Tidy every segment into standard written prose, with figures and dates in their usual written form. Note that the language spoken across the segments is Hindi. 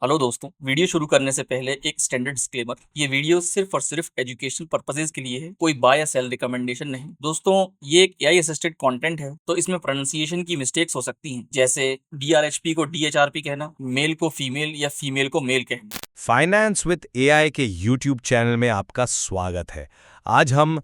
हेलो दोस्तों, वीडियो शुरू करने से पहले एक स्टैंडर्ड डिस्क्लेमर। ये वीडियो सिर्फ और सिर्फ एजुकेशनल पर्पसेस के लिए है, कोई बाय या सेल रिकमेंडेशन नहीं। दोस्तों, ये एक एआई असिस्टेड कंटेंट है, तो इसमें प्रोनाउंसिएशन की मिस्टेक्स हो सकती हैं, जैसे डीआरएचपी को डीएचआरपी कहना, मेल को फीमेल या फीमेल को मेल कहना। फाइनेंस विद एआई के यूट्यूब चैनल में आपका स्वागत है। आज हम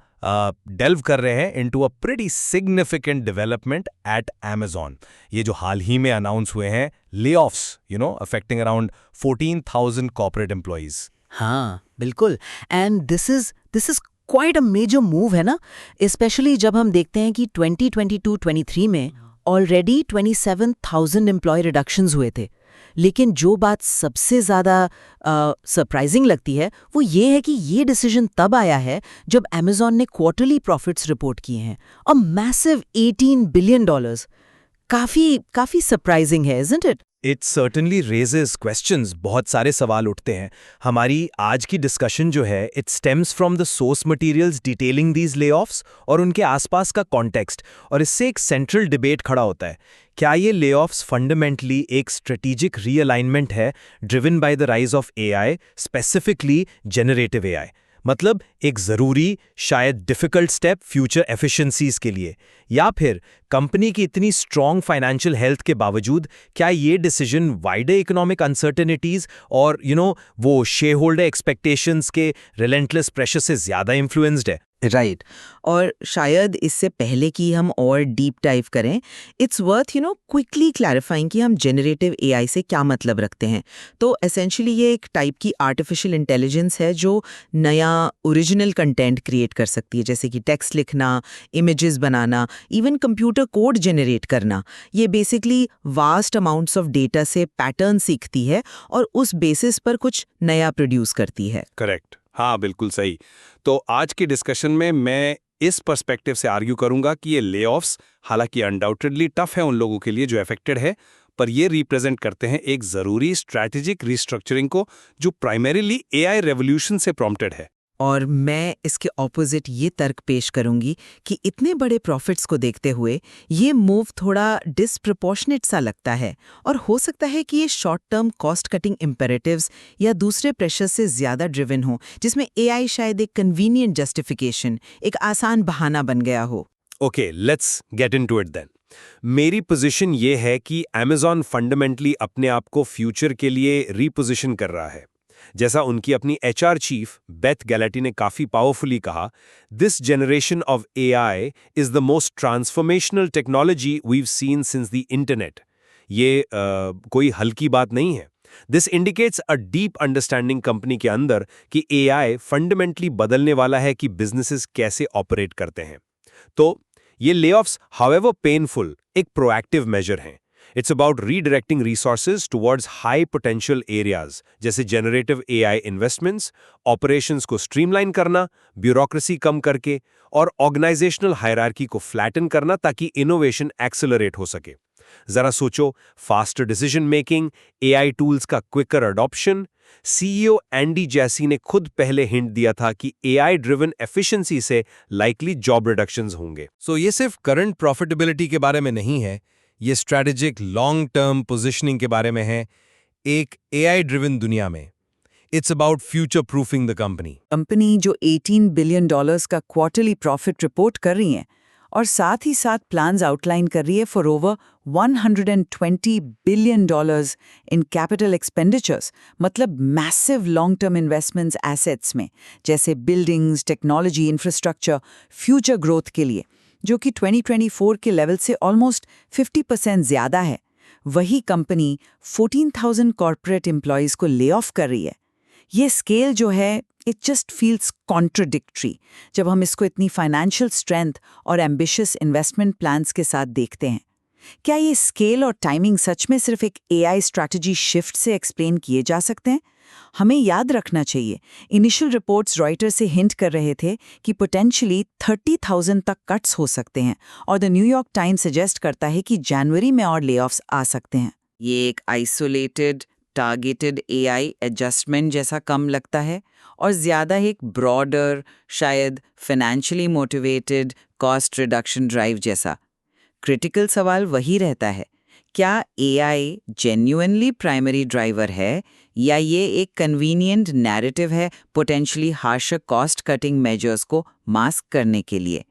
डेल्व कर रहे हैं into a pretty significant development at Amazon। ये जो हाल ही में अनाउंस हुए हैं layoffs, affecting around 14,000 corporate employees. हाँ बिल्कुल। And this is quite a major move है ना, स्पेशली जब हम देखते हैं कि 2022-23 में ऑलरेडी 27,000 एम्प्लॉय रिडक्शंस हुए थे। लेकिन जो बात सबसे ज़्यादा सरप्राइजिंग लगती है वो ये है कि ये डिसीजन तब आया है जब Amazon ने क्वार्टरली प्रॉफिट्स रिपोर्ट किए हैं, अ मैसिव $18 बिलियन। काफ़ी सरप्राइजिंग है, isn't it? It certainly raises questions, बहुत सारे सवाल उठते हैं। हमारी आज की डिस्कशन जो है it stems from the source materials detailing these layoffs और उनके आसपास का कॉन्टेक्स्ट, और इससे एक सेंट्रल डिबेट खड़ा होता है। क्या ये लेऑफ्स फंडामेंटली एक स्ट्रेटेजिक रीअलाइनमेंट है driven by the rise of AI, specifically generative AI? मतलब एक ज़रूरी, शायद डिफ़िकल्ट स्टेप फ्यूचर एफिशिएंसीज के लिए, या फिर कंपनी की इतनी स्ट्रॉन्ग फाइनेंशियल हेल्थ के बावजूद क्या ये डिसीजन वाइडर इकोनॉमिक अनसर्टेनिटीज़ और वो शेयर होल्डर एक्सपेक्टेशंस के रिलेंटलेस प्रेशर से ज़्यादा इन्फ्लुएंस्ड है? राइट। और शायद इससे पहले कि हम और डीप डाइव करें, इट्स वर्थ क्विकली क्लैरिफाइंग कि हम जेनरेटिव एआई से क्या मतलब रखते हैं। तो एसेंशियली ये एक टाइप की आर्टिफिशियल इंटेलिजेंस है जो नया ओरिजिनल कंटेंट क्रिएट कर सकती है, जैसे कि टेक्स्ट लिखना, इमेजेस बनाना, इवन कंप्यूटर कोड जनरेट करना। ये basically vast amounts of data से पैटर्न सीखती है और उस बेसिस पर कुछ नया प्रोड्यूस करती है। करेक्ट, हाँ बिल्कुल सही। तो आज की डिस्कशन में मैं इस पर्सपेक्टिव से आर्ग्यू करूंगा कि ये लेऑफ्स हालांकि अनडाउटेडली टफ है उन लोगों के लिए जो अफेक्टेड है, पर ये रिप्रेजेंट करते हैं एक ज़रूरी स्ट्रैटेजिक रिस्ट्रक्चरिंग को जो प्राइमरीली एआई रेवोल्यूशन से प्रॉम्प्टेड है। और मैं इसके ऑपोजिट ये तर्क पेश करूंगी कि इतने बड़े प्रॉफिट्स को देखते हुए ये मूव थोड़ा डिसप्रोपोर्शनेट सा लगता है, और हो सकता है कि ये short term cost cutting imperatives या दूसरे प्रेशर से ज़्यादा ड्रिवन हो, जिसमें एआई शायद एक कन्वीनियंट जस्टिफिकेशन, एक आसान बहाना बन गया हो। Okay, let's get into it then. मेरी पोजीशन ये है कि Amazon फंडामेंटली अपने आप को फ्यूचर के लिए रीपोजिशन कर रहा है। जैसा उनकी अपनी एचआर चीफ बेथ गैलेटी ने काफी पावरफुली कहा, this generation of AI is the most transformational technology we've seen since the internet. ये कोई हल्की बात नहीं है। This indicates a deep understanding company के अंदर कि एआई फंडामेंटली बदलने वाला है कि बिजनेसेस कैसे ऑपरेट करते हैं। तो ये लेऑफ्स, हाउएवर पेनफुल, एक प्रोएक्टिव मेजर हैं। It's about redirecting resources towards high potential areas जैसे जनरेटिव एआई इन्वेस्टमेंट्स, ऑपरेशंस को स्ट्रीमलाइन करना, ब्यूरोक्रेसी कम करके, और ऑर्गेनाइजेशनल हायरार्की को फ्लैटन करना ताकि इनोवेशन एक्सेलरेट हो सके। जरा सोचो, faster decision making, AI tools का क्विकर अडॉप्शन। सीईओ एंडी जैसी ने खुद पहले हिंट दिया था कि एआई ड्रिवन एफिशिएंसी से लाइकली जॉब रिडक्शंस होंगे। सो ये सिर्फ करंट प्रॉफिटेबिलिटी के बारे में नहीं है, ये स्ट्रैटेजिक लॉन्ग टर्म पोजीशनिंग के बारे में है एक एआई ड्रिवन दुनिया में। It's about future proofing the company जो $18 बिलियन का क्वार्टरली प्रॉफिट रिपोर्ट कर रही है और साथ ही साथ प्लान्स आउटलाइन कर रही है for over $120 billion in capital expenditures, मतलब massive long term investments assets में, जैसे buildings, technology, infrastructure, future growth के लिए, जो कि 2024 के लेवल से ऑलमोस्ट 50% ज़्यादा है। वही कंपनी 14,000 कॉर्पोरेट एम्प्लॉयज़ को ले ऑफ कर रही है। ये स्केल जो है, इट जस्ट फील्स कॉन्ट्रडिक्टरी जब हम इसको इतनी फाइनेंशियल स्ट्रेंथ और एम्बिशियस इन्वेस्टमेंट प्लान्स के साथ देखते हैं। क्या ये स्केल और टाइमिंग सच में सिर्फ एक एआई स्ट्रैटेजी शिफ्ट से एक्सप्लेन किए जा सकते हैं? हमें याद रखना चाहिए, इनिशियल रिपोर्ट्स रॉयटर से हिंट कर रहे थे कि पोटेंशियली 30,000 तक कट्स हो सकते हैं, और द न्यूयॉर्क टाइम्स सजेस्ट करता है कि जनवरी में और लेऑफ्स आ सकते हैं। ये एक आइसोलेटेड टारगेटेड एआई एडजस्टमेंट जैसा कम लगता है, और ज़्यादा एक ब्रॉडर, शायद financially motivated cost reduction drive जैसा। क्रिटिकल सवाल वही रहता है, क्या एआई जेन्युइनली प्राइमरी ड्राइवर है या ये एक कन्वीनियंट नैरेटिव है potentially harsher cost cutting measures को मास्क करने के लिए?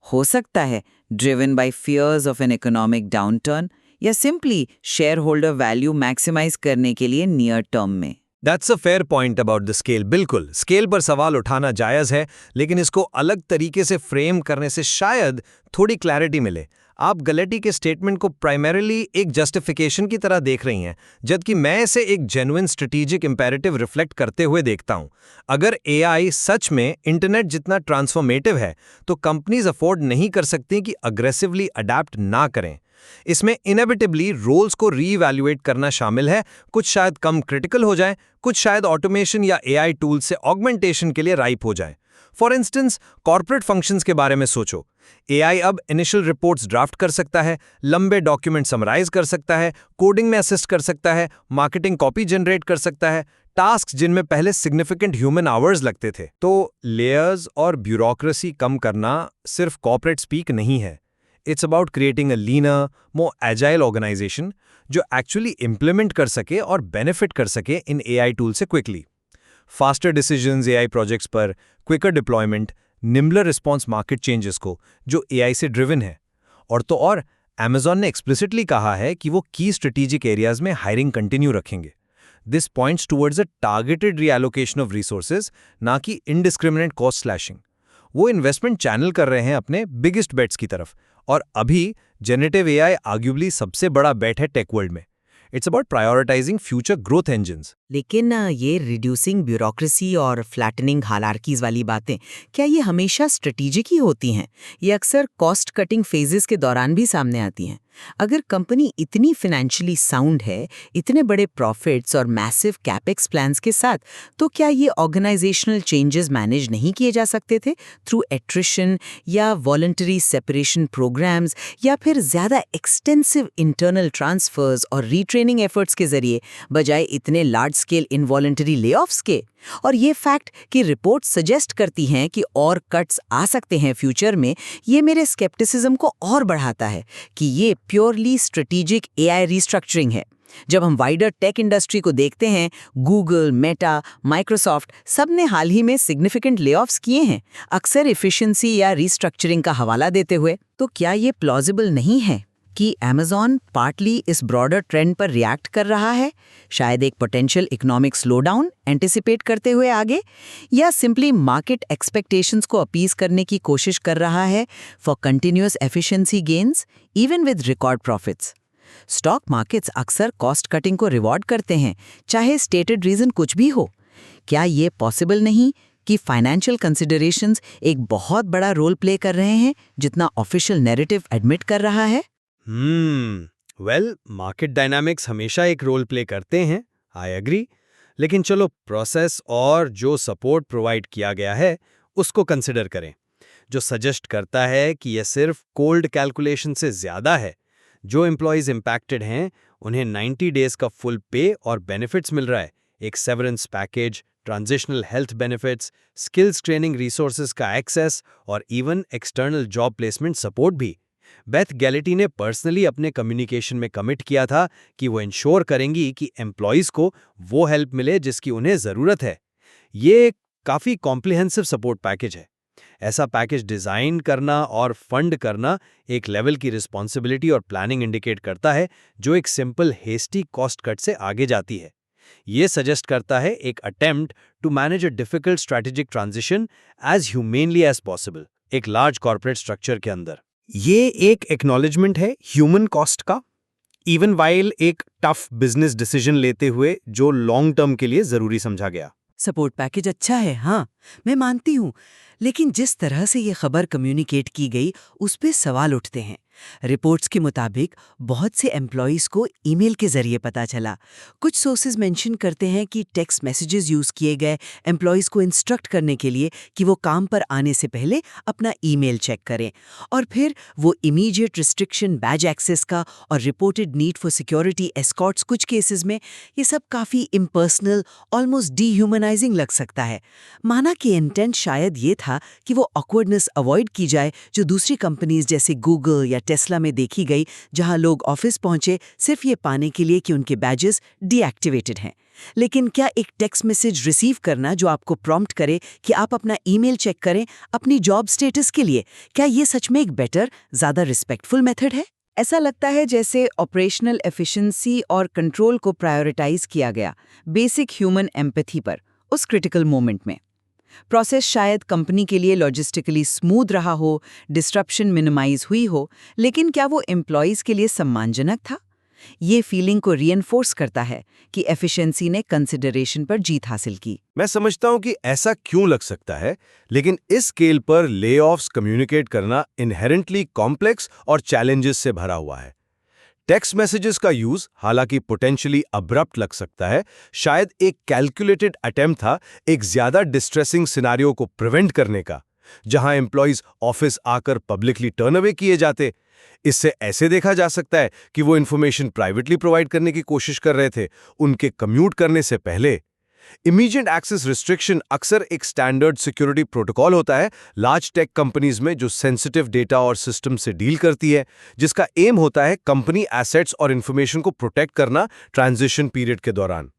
हो सकता है driven by fears of an economic downturn या simply share holder value maximize करने के लिए नियर टर्म में। That's a fair point about the scale. बिल्कुल, स्केल पर सवाल उठाना जायज़ है, लेकिन इसको अलग तरीके से फ्रेम करने से शायद थोड़ी क्लैरिटी मिले। आप गलेटी के स्टेटमेंट को प्राइमरीली एक जस्टिफिकेशन की तरह देख रही हैं, जबकि मैं इसे एक जेन्युइन स्ट्रेटेजिक इंपेरेटिव रिफ्लेक्ट करते हुए देखता हूं। अगर एआई सच में इंटरनेट जितना ट्रांसफॉर्मेटिव है, तो कंपनीज अफोर्ड नहीं कर सकती कि अग्रेसिवली अडैप्ट ना करें। इसमें इनेविटेबली रोल्स को रीइवैल्यूएट करना शामिल है। कुछ शायद कम क्रिटिकल हो जाएं, कुछ शायद ऑटोमेशन या एआई टूल से ऑगमेंटेशन के लिए राइप हो जाएं। फॉर इंस्टेंस, कॉर्पोरेट फंक्शंस के बारे में सोचो। एआई अब इनिशियल रिपोर्ट्स ड्राफ्ट कर सकता है, लंबे डॉक्यूमेंट समराइज कर सकता है, कोडिंग में असिस्ट कर सकता है, मार्केटिंग कॉपी जनरेट कर सकता है, टास्क जिनमें पहले सिग्निफिकेंट ह्यूमन आवर्स लगते थे। तो लेयर्स और ब्यूरोक्रेसी कम करना सिर्फ कॉर्पोरेट स्पीक नहीं है। It's about creating a leaner, more agile organization जो एक्चुअली इंप्लीमेंट कर सके और बेनिफिट कर सके इन एआई टूल से quickly. Faster decisions AI projects पर, quicker deployment, nimbler response market changes को जो एआई से ड्रिवन है। और तो और Amazon ने एक्सप्लिसिटली कहा है कि वो की स्ट्रेटेजिक एरियाज में हायरिंग कंटिन्यू रखेंगे। This points towards a targeted reallocation of resources, ना कि इनडिस्क्रिमिनेट कॉस्ट स्लैशिंग। वो इन्वेस्टमेंट चैनल कर रहे हैं अपने बिगेस्ट बेट्स की तरफ, और अभी जेनरेटिव एआई आर्ग्यूबली सबसे बड़ा बेट है टेक वर्ल्ड में। It's about prioritising future growth engines. लेकिन ये रिड्यूसिंग ब्यूरोक्रेसी और फ्लैटनिंग हायरार्कीज वाली बातें, क्या ये हमेशा स्ट्रेटेजिक ही होती हैं? ये अक्सर कॉस्ट कटिंग फेजेस के दौरान भी सामने आती हैं। अगर कंपनी इतनी फाइनेंशियली साउंड है, इतने बड़े प्रॉफिट्स और मैसिव कैपेक्स प्लान्स के साथ, तो क्या ये ऑर्गेनाइजेशनल चेंजेस मैनेज नहीं किए जा सकते थे थ्रू एट्रिशन या वॉलंटरी सेपरेशन प्रोग्राम्स, या फिर ज़्यादा एक्सटेंसिव इंटरनल ट्रांसफर्स और रीट्रेनिंग एफर्ट्स के जरिए, बजाय इतने लार्ज स्केल इनवॉलंटरी लेऑफ्स के? और ये फैक्ट कि रिपोर्ट सजेस्ट करती हैं कि और कट्स आ सकते हैं फ्यूचर में, ये मेरे स्केप्टिसिज्म को और बढ़ाता है कि ये प्योरली स्ट्रेटेजिक एआई रिस्ट्रक्चरिंग है। जब हम वाइडर टेक इंडस्ट्री को देखते हैं, गूगल, मेटा, माइक्रोसॉफ्ट सब ने हाल ही में सिग्निफिकेंट लेऑफ्स किए हैं, अक्सर एफिशिएंसी या रिस्ट्रक्चरिंग का हवाला देते हुए। तो क्या ये प्लॉजिबल नहीं है कि Amazon पार्टली इस ब्रॉडर ट्रेंड पर रिएक्ट कर रहा है, शायद एक पोटेंशियल इकोनॉमिक स्लोडाउन एंटिसिपेट करते हुए आगे, या सिंपली मार्केट एक्सपेक्टेशंस को अपीज करने की कोशिश कर रहा है for continuous efficiency gains even with record profits? Stock markets अक्सर कॉस्ट कटिंग को रिवॉर्ड करते हैं, चाहे स्टेटेड रीजन कुछ भी हो। क्या ये पॉसिबल नहीं कि फाइनेंशियल कंसिडरेशंस एक बहुत बड़ा रोल प्ले कर रहे हैं, जितना ऑफिशियल नैरेटिव एडमिट कर रहा है? वेल, मार्केट डायनामिक्स हमेशा एक रोल प्ले करते हैं, आई एग्री। लेकिन चलो प्रोसेस और जो सपोर्ट प्रोवाइड किया गया है उसको कंसिडर करें, जो सजेस्ट करता है कि यह सिर्फ कोल्ड कैलकुलेशन से ज़्यादा है। जो एम्प्लॉयज़ इम्पैक्टेड हैं उन्हें 90 डेज का फुल पे और बेनिफिट्स मिल रहा है, एक severance package, transitional health benefits, skills training resources का एक्सेस और even external job placement support भी। बेथ गैलेटी ने पर्सनली अपने कम्युनिकेशन में कमिट किया था कि वो इंश्योर करेंगी कि एम्प्लॉयज़ को वो हेल्प मिले जिसकी उन्हें ज़रूरत है। ये काफ़ी कॉम्प्रिहेंसिव सपोर्ट पैकेज है। ऐसा पैकेज डिज़ाइन करना और फंड करना एक लेवल की रिस्पॉन्सिबिलिटी और प्लानिंग इंडिकेट करता है, जो एक सिंपल हेस्टी कॉस्ट कट से आगे जाती है। ये सजेस्ट करता है एक attempt to manage a difficult strategic transition as humanely as possible, एक लार्ज कॉर्पोरेट स्ट्रक्चर के अंदर। ये एक एक्नॉलेजमेंट है ह्यूमन कॉस्ट का, इवन वाइल एक टफ बिजनेस डिसीजन लेते हुए जो लॉन्ग टर्म के लिए जरूरी समझा गया। सपोर्ट पैकेज अच्छा है, हाँ, मैं मानती हूँ, लेकिन जिस तरह से ये खबर कम्युनिकेट की गई उस पे सवाल उठते हैं। रिपोर्ट्स के मुताबिक बहुत से एम्प्लॉयज़ को ईमेल के जरिए पता चला। कुछ सोर्सेज मेंशन करते हैं कि टेक्स्ट मैसेजेस यूज़ किए गए एम्प्लॉयज़ को इंस्ट्रक्ट करने के लिए कि वो काम पर आने से पहले अपना ईमेल चेक करें, और फिर वो इमीडिएट रिस्ट्रिक्शन बैज एक्सेस का और reported need for security Escorts कुछ केसेस में, ये सब काफ़ी इम्पर्सनल, ऑलमोस्ट डीह्यूमनाइजिंग लग सकता है। माना कि इंटेंट शायद ये था कि वो ऑकवर्डनेस अवॉइड की जाए जो दूसरी कंपनीज जैसे गूगल या टेस्ला में देखी गई, जहां लोग ऑफिस पहुंचे सिर्फ ये पाने के लिए कि उनके बैजेस डीएक्टिवेटेड हैं। लेकिन क्या एक टेक्स्ट मैसेज रिसीव करना जो आपको प्रॉम्प्ट करे कि आप अपना ईमेल चेक करें अपनी जॉब स्टेटस के लिए, क्या ये सच में एक बेटर, ज़्यादा रिस्पेक्टफुल मेथड है? ऐसा लगता है जैसे ऑपरेशनल एफिशिएंसी और कंट्रोल को प्रायोरिटाइज किया गया बेसिक ह्यूमन एम्पैथी पर उस क्रिटिकल मोमेंट में। प्रोसेस शायद कंपनी के लिए लॉजिस्टिकली स्मूथ रहा हो, डिस्ट्रप्शन मिनिमाइज हुई हो, लेकिन क्या वो एम्प्लॉयज़ के लिए सम्मानजनक था? ये फीलिंग को रीइंफोर्स करता है कि एफिशिएंसी ने कंसिडरेशन पर जीत हासिल की। मैं समझता हूं कि ऐसा क्यों लग सकता है, लेकिन इस स्केल पर लेऑफ्स कम्युनिकेट करना इनहेरेंटली कॉम्प्लेक्स और चैलेंजेस से भरा हुआ है। टेक्स्ट मैसेजेस का यूज हालांकि पोटेंशियली अब्रप्ट लग सकता है, शायद एक कैलकुलेटेड अटेम्प्ट था एक ज्यादा डिस्ट्रेसिंग सिनारियो को प्रिवेंट करने का, जहां एम्प्लॉइज ऑफिस आकर पब्लिकली टर्न अवे किए जाते। इससे ऐसे देखा जा सकता है कि वो इन्फॉर्मेशन प्राइवेटली प्रोवाइड करने की कोशिश कर रहे थे उनके कम्यूट करने से पहले। इमीडिएट एक्सेस रिस्ट्रिक्शन अक्सर एक स्टैंडर्ड सिक्योरिटी प्रोटोकॉल होता है लार्ज टेक कंपनीज में जो सेंसिटिव डेटा और सिस्टम से डील करती है, जिसका एम होता है कंपनी एसेट्स और इन्फॉर्मेशन को प्रोटेक्ट करना ट्रांजिशन पीरियड के दौरान।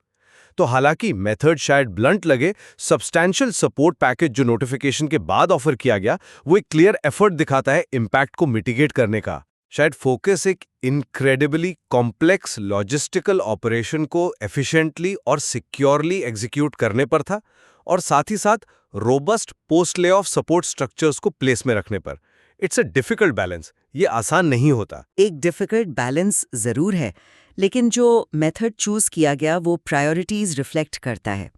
तो हालांकि मेथड शायद ब्लंट लगे, सब्सटैंशियल सपोर्ट पैकेज जो नोटिफिकेशन के बाद ऑफर किया गया वो एक क्लियर एफर्ट दिखाता है इम्पैक्ट को मिटिगेट करने का। शायद फोकस एक इनक्रेडिबली कॉम्प्लेक्स लॉजिस्टिकल ऑपरेशन को एफिशिएंटली और सिक्योरली एग्जीक्यूट करने पर था, और साथ ही साथ robust post lay off support structures को प्लेस में रखने पर। इट्स अ डिफिकल्ट बैलेंस, ये आसान नहीं होता। एक डिफिकल्ट बैलेंस जरूर है, लेकिन जो मेथड चूज किया गया वो प्रायोरिटीज रिफ्लेक्ट करता है।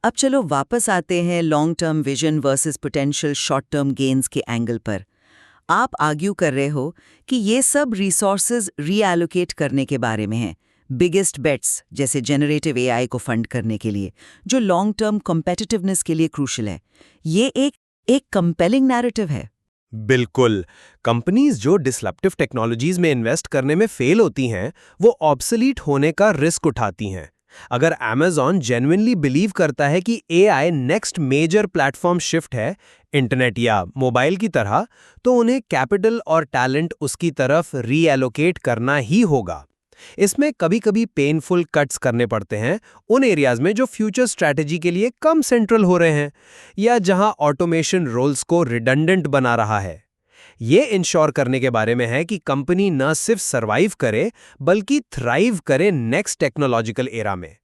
अब चलो वापस आते हैं long term vision versus potential short term gains के एंगल पर। आप आर्ग्यू कर रहे हो कि ये सब रिसोर्सेज रीएलोकेट करने के बारे में है, बिगेस्ट बेट्स जैसे जनरेटिव एआई को फंड करने के लिए, जो लॉन्ग टर्म कॉम्पिटिटिवनेस के लिए क्रूशियल है। ये एक कंपेलिंग नैरेटिव है। बिल्कुल। कंपनीज जो डिसरप्टिव टेक्नोलॉजीज में इन्वेस्ट करने में फेल होती हैं, वो ऑब्सोलीट होने का रिस्क उठाती हैं। अगर Amazon जेन्युइनली बिलीव करता है कि AI next major platform shift है, इंटरनेट या मोबाइल की तरह, तो उन्हें कैपिटल और टैलेंट उसकी तरफ रीएलोकेट करना ही होगा। इसमें कभी-कभी पेनफुल कट्स करने पड़ते हैं उन एरियाज में जो फ्यूचर स्ट्रैटेजी के लिए कम सेंट्रल हो रहे हैं या जहां ऑटोमेशन रोल्स को रिडंडेंट बना रहा है। ये इंश्योर करने के बारे में है कि कंपनी न सिर्फ सर्वाइव करे बल्कि थ्राइव करे नेक्स्ट टेक्नोलॉजिकल एरा में।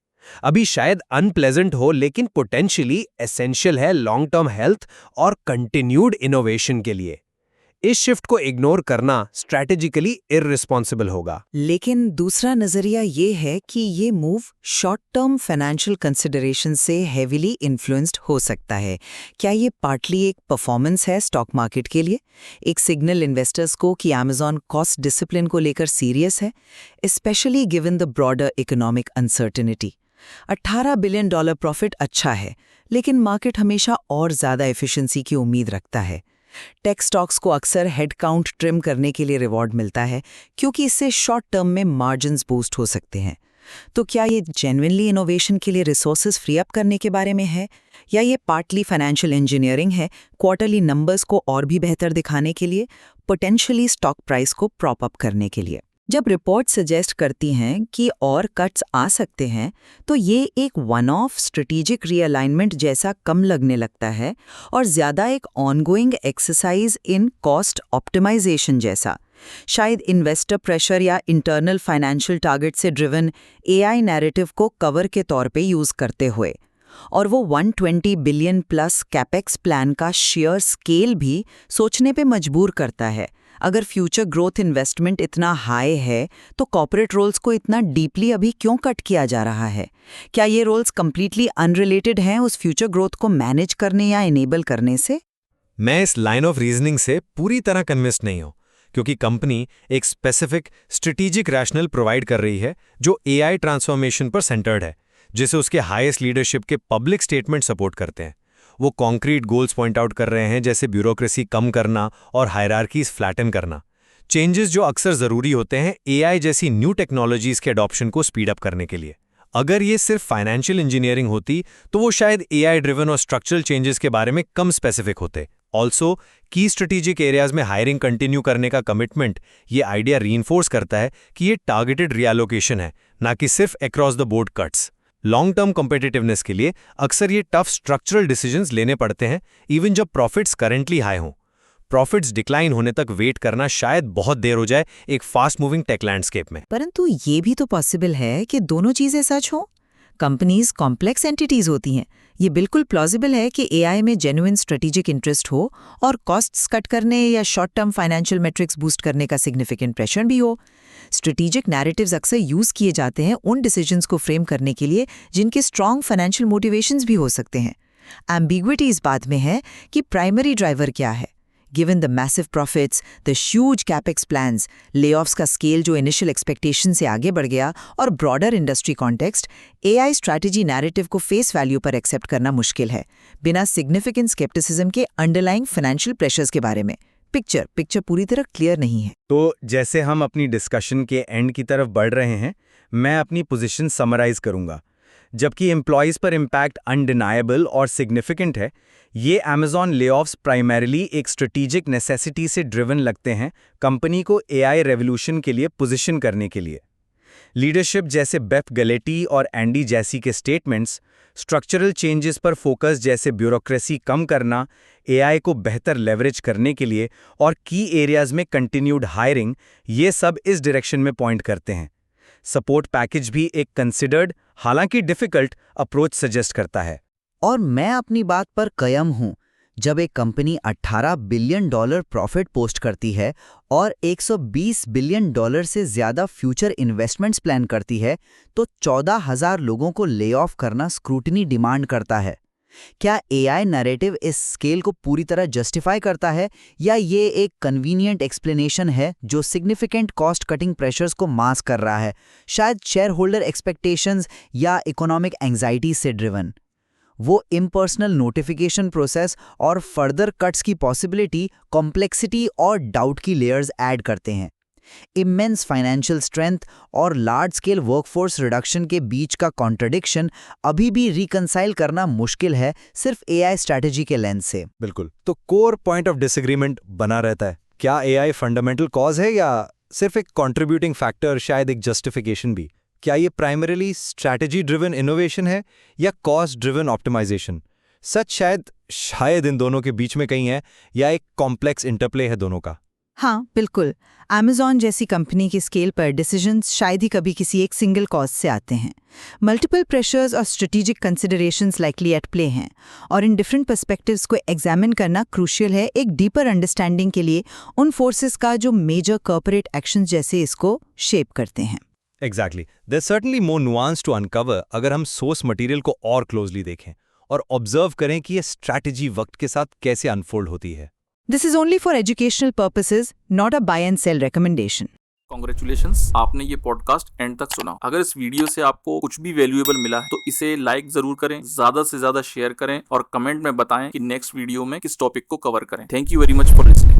अभी शायद अनप्लेजेंट हो, लेकिन पोटेंशियली एसेंशियल है लॉन्ग टर्म हेल्थ और कंटिन्यूड इनोवेशन के लिए। इस शिफ्ट को इग्नोर करना स्ट्रैटेजिकली इररिस्पॉन्सिबल होगा। लेकिन दूसरा नजरिया ये है कि ये move short term financial consideration से हेवीली इन्फ्लुएंस्ड हो सकता है। क्या ये पार्टली एक परफॉर्मेंस है स्टॉक मार्केट के लिए, एक सिग्नल इन्वेस्टर्स को कि Amazon कॉस्ट डिसिप्लिन को लेकर सीरियस है, specially given the broader economic uncertainty? $18 billion profit अच्छा है, लेकिन मार्केट हमेशा और ज़्यादा एफिशिएंसी की उम्मीद रखता है। टेक स्टॉक्स को अक्सर हेड काउंट ट्रिम करने के लिए रिवॉर्ड मिलता है, क्योंकि इससे शॉर्ट टर्म में मार्जिन्स बूस्ट हो सकते हैं। तो क्या ये जेन्युइनली इनोवेशन के लिए रिसोर्सेज फ्री अप करने के बारे में है, या ये पार्टली फाइनेंशियल इंजीनियरिंग है, क्वार्टरली नंबर्स को और भी बेहतर दिखाने के लिए, पोटेंशियली स्टॉक प्राइस को प्रॉप अप करने के लिए? जब रिपोर्ट सजेस्ट करती हैं कि और कट्स आ सकते हैं, तो ये एक वन ऑफ स्ट्रेटेजिक रीअलाइनमेंट जैसा कम लगने लगता है और ज़्यादा एक ongoing exercise in cost optimization जैसा। शायद इन्वेस्टर प्रेशर या इंटरनल फाइनेंशियल टारगेट से ड्रिवन AI नैरेटिव को कवर के तौर पे यूज़ करते हुए। और वो 120 बिलियन प्लस कैपेक्स प्लान का शेयर स्केल भी सोचने पे मजबूर करता है। अगर फ्यूचर ग्रोथ इन्वेस्टमेंट इतना हाई है, तो कॉर्पोरेट रोल्स को इतना डीपली अभी क्यों कट किया जा रहा है? क्या ये रोल्स कंप्लीटली अनरिलेटेड हैं उस फ्यूचर ग्रोथ को मैनेज करने या इनेबल करने से? मैं इस लाइन ऑफ रीजनिंग से पूरी तरह कन्विंस्ड नहीं हूं, क्योंकि कंपनी एक स्पेसिफिक स्ट्रेटेजिक रैशनल प्रोवाइड कर रही है जो AI ट्रांसफॉर्मेशन पर सेंटर्ड है, जिसे उसके हाईएस्ट लीडरशिप के पब्लिक स्टेटमेंट सपोर्ट करते हैं। वो कॉन्क्रीट गोल्स पॉइंट आउट कर रहे हैं, जैसे ब्यूरोक्रेसी कम करना और हायरार्कीज फ्लैटन करना, चेंजेस जो अक्सर ज़रूरी होते हैं AI जैसी न्यू टेक्नोलॉजीज के अडॉप्शन को स्पीड अप करने के लिए। अगर ये सिर्फ फाइनेंशियल इंजीनियरिंग होती तो वो शायद AI ड्रिवन और स्ट्रक्चरल चेंजेस के बारे में कम स्पेसिफिक होते ऑल्सो की स्ट्रेटेजिक एरियाज में हायरिंग कंटिन्यू करने का कमिटमेंट ये आइडिया रीइंफोर्स करता है कि ये टारगेटेड रिएलोकेशन है, ना कि सिर्फ across the board cuts. Long term competitiveness के लिए अक्सर ये टफ स्ट्रक्चरल डिसीजंस लेने पड़ते हैं, इवन जब प्रॉफिट्स करेंटली हाई हों। प्रॉफिट्स डिक्लाइन होने तक वेट करना शायद बहुत देर हो जाए एक फास्ट मूविंग टेक लैंडस्केप में। परंतु ये भी तो पॉसिबल है कि दोनों चीजें सच हों। कंपनीज कॉम्प्लेक्स एंटिटीज होती हैं। ये बिल्कुल प्लॉजिबल है कि एआई में जेन्युइन स्ट्रेटेजिक इंटरेस्ट हो और कॉस्ट्स कट करने या short term financial matrix boost करने का सिग्निफिकेंट प्रेशर भी हो। स्ट्रेटेजिक नैरेटिव्स अक्सर यूज किए जाते हैं उन डिसीजंस को फ्रेम करने के लिए जिनके स्ट्रॉन्ग फाइनेंशियल मोटिवेशंस भी हो सकते हैं। एम्बिग्विटी इस बात में है कि प्राइमरी ड्राइवर क्या है। Given the massive profits, the huge capex plans, layoffs का स्केल जो इनिशियल एक्सपेक्टेशन से आगे बढ़ गया और broader industry context, AI strategy narrative को फेस वैल्यू पर एक्सेप्ट करना मुश्किल है, बिना सिग्निफिकेंट स्केप्टिसिज्म के अंडरलाइंग फाइनेंशियल प्रेशर्स के बारे में। पिक्चर पूरी तरह क्लियर नहीं है। तो जैसे हम अपनी डिस्कशन के एंड की तरफ बढ़ रहे हैं, मैं अपनी पोजीशन समराइज करूंगा। जबकि एम्प्लॉयज़ पर इम्पैक्ट अनडिनाएबल और सिग्निफिकेंट है, ये अमेज़ॉन लेऑफ्स प्राइमरीली एक स्ट्रेटेजिक नेसेसिटी से ड्रिवन लगते हैं कंपनी को एआई रेवोल्यूशन के लिए पोजीशन करने के लिए। लीडरशिप जैसे बेथ गलेटी और एंडी जैसी के स्टेटमेंट्स, स्ट्रक्चरल चेंजेस पर फोकस जैसे ब्यूरोक्रेसी कम करना, एआई को बेहतर लेवरेज करने के लिए और की एरियाज में कंटिन्यूड हायरिंग, ये सब इस डायरेक्शन में पॉइंट करते हैं। सपोर्ट पैकेज भी एक कंसिडर्ड, हालांकि डिफिकल्ट अप्रोच सजेस्ट करता है। और मैं अपनी बात पर कायम हूं। जब एक कंपनी $18 बिलियन प्रॉफिट पोस्ट करती है और $120 बिलियन से ज्यादा फ्यूचर इन्वेस्टमेंट्स प्लान करती है, तो 14,000 लोगों को ले ऑफ करना स्क्रूटनी डिमांड करता है। क्या एआई नैरेटिव इस स्केल को पूरी तरह जस्टिफाई करता है, या ये एक कन्वीनियंट एक्सप्लेनेशन है जो सिग्निफिकेंट कॉस्ट कटिंग प्रेशर्स को मास्क कर रहा है, शायद शेयर होल्डर एक्सपेक्टेशंस या इकोनॉमिक एंग्जाइटी से ड्रिवन? वो इम्पर्सनल नोटिफिकेशन प्रोसेस और फर्दर कट्स की पॉसिबिलिटी, कॉम्प्लेक्सिटी और डाउट की लेयर्स ऐड करते हैं। इमेंस फाइनेंशियल स्ट्रेंथ और लार्ज स्केल वर्कफोर्स रिडक्शन के बीच का कॉन्ट्रडिक्शन अभी भी रिकंसाइल करना मुश्किल है सिर्फ एआई स्ट्रैटेजी के लेंस से। बिल्कुल। तो कोर पॉइंट ऑफ डिसएग्रीमेंट बना रहता है, क्या एआई फंडामेंटल कॉज है या सिर्फ एक कंट्रीब्यूटिंग फैक्टर, शायद एक जस्टिफिकेशन भी? क्या ये प्राइमरीली स्ट्रैटेजी ड्रिवन इनोवेशन है या कॉस्ट ड्रिवन ऑप्टिमाइजेशन? सच शायद इन दोनों के बीच में कहीं है, या एक कॉम्प्लेक्स इंटरप्ले है दोनों का। हाँ, बिल्कुल। अमेज़ॉन जैसी कंपनी की स्केल पर डिसीजंस शायद ही कभी किसी एक सिंगल कॉज से आते हैं। मल्टीपल प्रेशर्स और strategic considerations likely at play हैं, और इन डिफरेंट पर्सपेक्टिव्स को एग्जामिन करना क्रूशियल है एक डीपर अंडरस्टैंडिंग के लिए उन फोर्सेस का जो मेजर कॉर्पोरेट एक्शंस जैसे इसको शेप करते हैं। Exactly, there certainly more nuance to uncover अगर हम सोर्स मटेरियल को और क्लोजली देखें और ऑब्जर्व करें कि ये स्ट्रैटेजी वक्त के साथ कैसे अनफोल्ड होती है। This is only for educational purposes, not a buy and sell recommendation. Congratulations, आपने ये पॉडकास्ट एंड तक सुना। अगर इस वीडियो से आपको कुछ भी वैल्यूएबल मिला है तो इसे लाइक जरूर करें, ज्यादा से ज्यादा शेयर करें और कमेंट में बताएं कि नेक्स्ट वीडियो में किस टॉपिक को कवर करें। Thank you very much for listening.